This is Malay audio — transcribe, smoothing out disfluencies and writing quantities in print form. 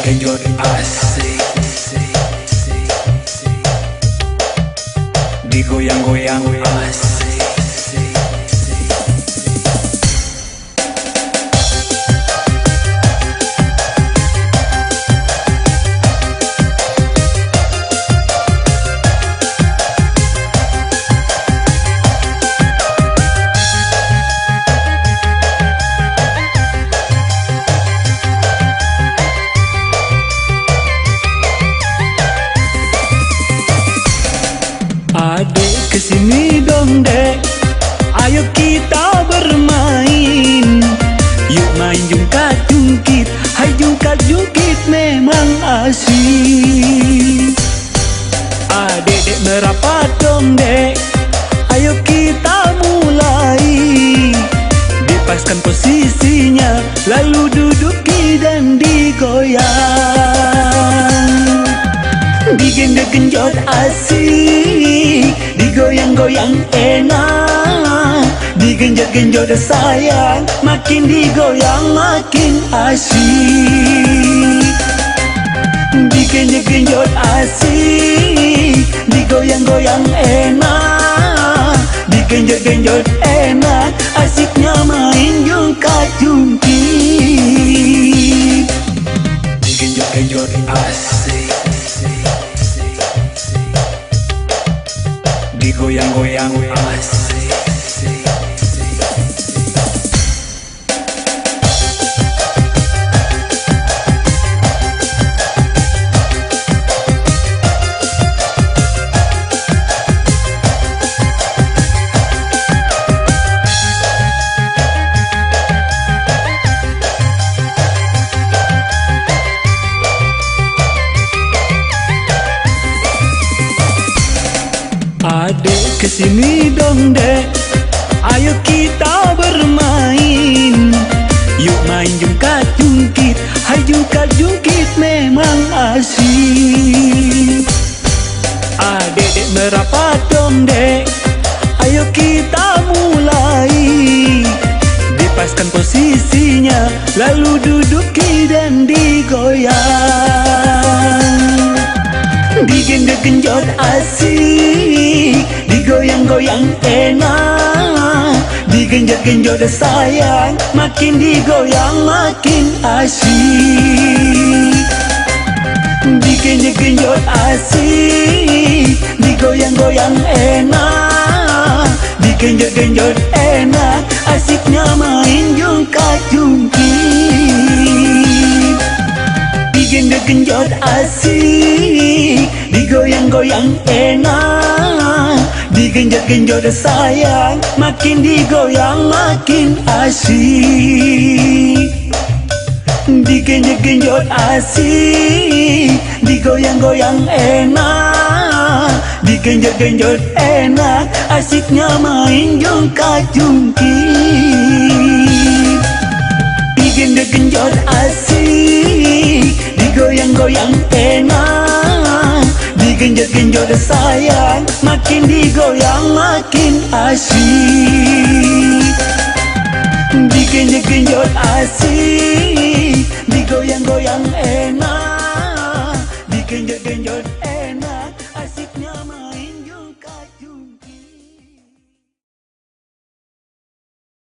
genjot asik, digoyang-goyang asik. Adek kesini dong dek, ayo kita bermain. Yuk main jungkat-jungkit, hai jungkat-jungkit memang asik. Adek dek merapat dong dek, ayo kita mulai. Dipaskan posisinya, lalu duduki dan digoyang. Digenjot-genjot asik, digoyang-goyang enak. Digenjot-genjot sayang, makin digoyang makin asik. Digenjot-genjot asik, digoyang-goyang enak. Digenjot-genjot enak, asiknya main jungkat-jungkit. Digenjot-genjot asik, digoyang-goyang asik. Adek kesini dong dek, ayo kita bermain. Yuk main jungkat-jungkit, hai jungkat-jungkit memang asik. Adek dek merapat dong dek, ayo kita mulai. Dipaskan posisinya, lalu duduki dan digoyang. Digenjot-genjot asik, digoyang-goyang enak. Digenjot-genjot sayang, makin digoyang makin asik. Digenjot-genjot asik, digoyang-goyang enak. Digenjot-genjot enak, asiknya main jungkat-jungkit. Digenjot-genjot asik, digoyang-goyang enak. Digenjot-genjot sayang, makin digoyang makin asik. Digenjot-genjot asik, digoyang-goyang enak. Digenjot-genjot enak, asiknya main jungkat-jungkit. Digenjot-genjot asik, digoyang-goyang enak. Digenjot-genjot sayang, makin digoyang makin asik. Digenjot-genjot asik,